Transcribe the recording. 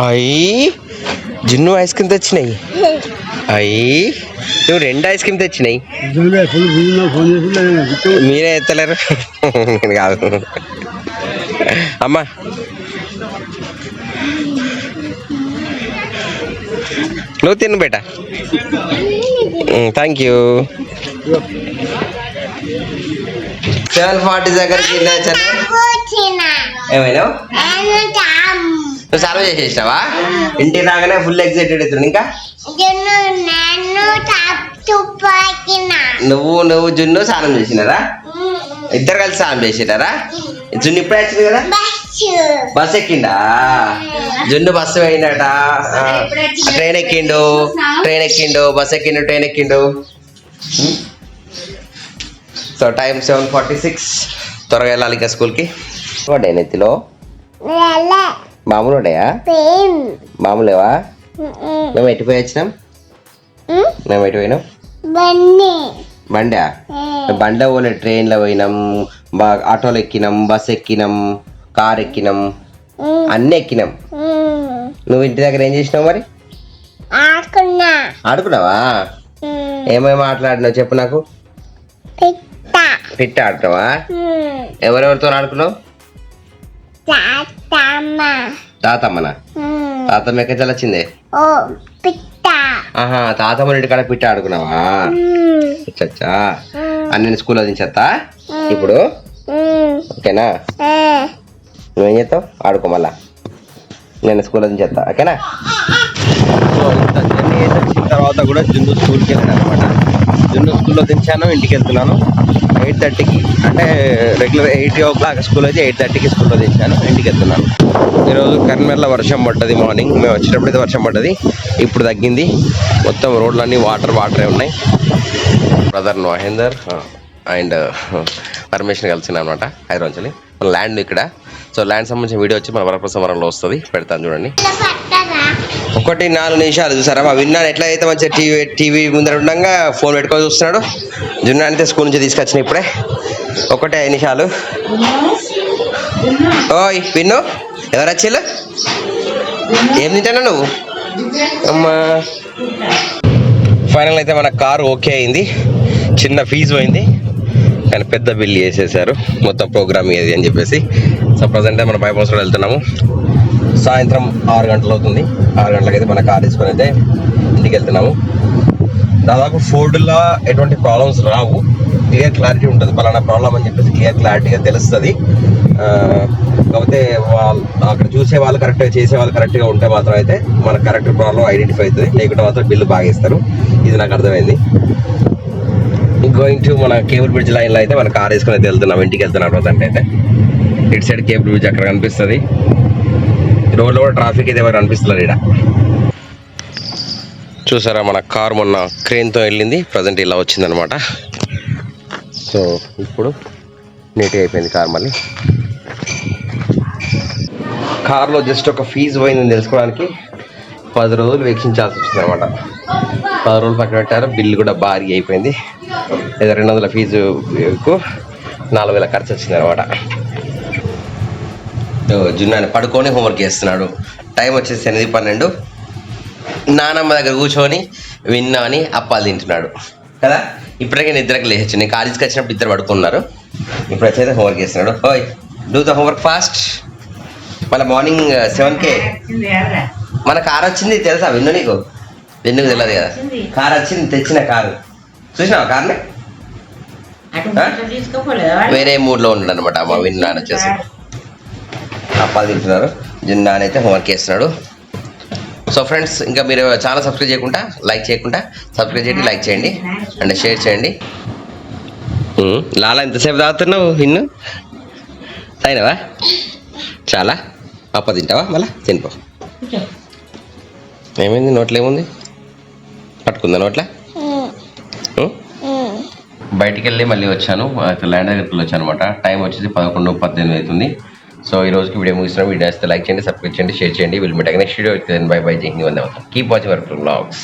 అయ్యి జున్ను ice cream తెచ్చినాయి. అయ్యి నువ్వు 2 ఐస్ క్రీమ్ తెచ్చినాయి. మీరే ఎత్తలేరు. నేను కాదు అమ్మా. నువ్వు తిను బేటా. Thank you. 7:40 దగ్గరికి ఏమైనా నువ్వు సర్వ్ చేసేసినావా? ఇంటికి రాగానే ఫుల్ ఎక్సైటెడ్ అవుతుంది. ఇంకా నువ్వు జున్ను స్నానం చేసినారా? ఇద్దరు కలిసి స్నానం చేసినారా? జున్ను ఇప్పుడే వచ్చింది కదా, బస్ ఎక్కిండా? జున్ను బస్సు పోయినట, ట్రైన్ ఎక్కిండు, బస్ ఎక్కిండు, ట్రైన్ ఎక్కిండు. So time 7:46. త్వరగా వెళ్ళాలి ఇంకా స్కూల్కి. వాడే నెత్తిలో మామూలు ఉన్నాయా? మామూలేవా? మేము ఎట్టిపోయి వచ్చినాం? మేము ఎటు పోయినాం? బండా? బండ పోలే, ట్రైన్లో పోయినాం, ఆటోలో ఎక్కినాం, బస్ ఎక్కినాం, కార్ ఎక్కినాం, అన్నీ ఎక్కినాం. నువ్వు ఇంటి దగ్గర ఏం చేసినావు మరి? ఆడుకున్నావా? ఏమేమి ఆటలాడినావు చెప్పు నాకు. పిట్ట ఆడుతున్నావా? ఎవరెవరితో ఆడుకున్నావు? తాతమ్మనా? తాతమ్మ ఎక్కడ చల్లొచ్చింది? ఆహా, తాతమ్మ ఇంటి కాడ పిట్ట ఆడుకున్నావా? చచ్చా. నేను స్కూల్లో దించేస్తా ఇప్పుడు, ఓకేనా? నువ్వేం చేస్తావు? ఆడుకో మళ్ళా. నేను స్కూల్లో దించేస్తా, ఓకేనా? సో ఇంత జర్నీ వేసి వచ్చిన తర్వాత కూడా జున్ను స్కూల్కి వెళ్ళాను అనమాట. జున్ను స్కూల్లో దించాను, ఇంటికి వెళ్తున్నాను 8:30కి. అంటే రెగ్యులర్ 8 o'clock స్కూల్ అయితే 8:30కి స్కూల్లో దించాను, ఇంటికి వెళ్తున్నాను. ఈరోజు కర్నూలులో వర్షం పడ్డది. మార్నింగ్ మేము వచ్చేటప్పుడు అయితే వర్షం పడ్డది, ఇప్పుడు తగ్గింది. మొత్తం రోడ్లన్నీ వాటరే ఉన్నాయి. బ్రదర్ మహేందర్ అండ్ పరమేశ్వర్ కలిసిన అనమాట హైదరాబాద్ నుంచి. మన ల్యాండ్ ఇక్కడ. సో ల్యాండ్ సంబంధించిన వీడియో వచ్చి మన వరప్రసాద్ వరంలో వస్తుంది, పెడతాను చూడండి. 1-4 నిమిషాలు చూసారా? మా విన్నాను ఎట్లా అయితే మంచిగా టీవీ ముందర ఉండగా ఫోన్ పెట్టుకొని చూస్తున్నాడు. జున్నా అయితే స్కూల్ నుంచి తీసుకొచ్చిన ఇప్పుడే. 1-5 నిమిషాలు. ఓయ్ విన్ను, ఎవరు వచ్చిళ్ళు? ఏం తింటాను నువ్వు? అమ్మా. ఫైనల్ అయితే మన కారు ఓకే అయింది. చిన్న ఫీజు పోయింది కానీ పెద్ద బిల్ చేసేసారు, మొత్తం ప్రోగ్రామ్ ఏది అని చెప్పేసి. సో ప్రజెంట్ మన బైపాస్ రోడ్ వెళ్తున్నాము. సాయంత్రం 6 గంటలు అవుతుంది. 6 గంటలకైతే మన కార్ తీసుకొని అయితే ఇంటికి వెళ్తున్నాము. దాదాపు ఫోర్డ్లో ఎటువంటి ప్రాబ్లమ్స్ రావు, క్లియర్ క్లారిటీ ఉంటుంది. పలానా ప్రాబ్లం అని చెప్పేసి క్లియర్ క్లారిటీగా తెలుస్తుంది. కాకపోతే అక్కడ చూసే వాళ్ళు కరెక్ట్గా, చేసే వాళ్ళు కరెక్ట్గా ఉంటే మాత్రం అయితే మనకు కరెక్ట్ ప్రాబ్లం ఐడెంటిఫై అవుతుంది. లేకుంటే మాత్రం బిల్లు బాగా ఇస్తారు. ఇది నాకు అర్థమైంది. గోయింగ్ టు మన కేబుల్ బ్రిడ్జ్ లైన్లో అయితే మన కార్ వేసుకొని అయితే వెళ్తున్నాం, ఇంటికి వెళ్తున్నాం. ప్రజెంట్ అయితే ఇటు సైడ్ కేబుల్ బ్రిడ్జ్ అక్కడ కనిపిస్తుంది. రోడ్లో కూడా ట్రాఫిక్ అయితే ఎవరు అనిపిస్తున్నారు ఇక్కడ. చూసారా మన కార్ మొన్న క్రెయిన్తో వెళ్ళింది, ప్రజెంట్ ఇలా వచ్చిందనమాట. సో ఇప్పుడు నీట్గా అయిపోయింది కార్. మళ్ళీ కార్లో జస్ట్ ఒక ఫీజు పోయిందని తెలుసుకోవడానికి 10 రోజులు వీక్షించాల్సి వచ్చింది అనమాట. 10 రోజులు పక్కన పెట్టారు. బిల్లు కూడా భారీ అయిపోయింది. ఏదో 200 ఫీజుకు 4,000 ఖర్చు వచ్చింది అనమాట. జున్నాని పడుకొని హోంవర్క్ చేస్తున్నాడు. టైం వచ్చేసి 8:12. నానమ్మ దగ్గర కూర్చొని విన్నా అని అప్పాలు తింటున్నాడు కదా. ఇప్పటికే నిద్రకు లేచచ్చు. నేను కాలేజీకి వచ్చినప్పుడు ఇద్దరు పడుకున్నారు, ఇప్పుడు వచ్చేది హోంవర్క్ చేస్తున్నాడు. ఓయ్ డూ ద హోంవర్క్ ఫాస్ట్. మళ్ళీ మార్నింగ్ 7కే మన కార్ వచ్చింది తెలుసా విన్ను? నీకు విన్నుకు తెలియదు కదా. కార్ వచ్చింది, తెచ్చిన కారు చూసినావా? కార్ని వేరే మూడ్లో ఉన్నాడు అనమాట. మా విన్నా వచ్చేసి అప్పాలు తింటున్నారు. జున్నాన్ అయితే హోంవర్క్ చేస్తున్నాడు. సో ఫ్రెండ్స్, ఇంకా మీరు ఛానల్ సబ్స్క్రైబ్ చేయకుండా సబ్స్క్రైబ్ చేయండి, లైక్ చేయండి అండ్ షేర్ చేయండి. లాలా ఎంతసేపు తాగుతున్నావు? ఇన్ను తాగినవా? చాలా పప్ప తింటావా? మళ్ళా తినిపో. ఏమైంది? నోట్లో ఏముంది? పట్టుకుందా నోట్లా? బయటికి వెళ్ళి మళ్ళీ వచ్చాను, ల్యాండ్ దగ్గరికి వచ్చాను అనమాట. టైం వచ్చేసి 11:18 అవుతుంది. సో ఈ రోజుకి వీడియో ముగిస్తున్నాం. వీడియో వస్తే లైక్ చేయండి, సబ్స్క్రైబ్ చేయండి, షేర్ చేయండి. Will meet next video. Bye bye. జై హింద్, వందే మాతరం. Keep watching Varaprasad vlogs.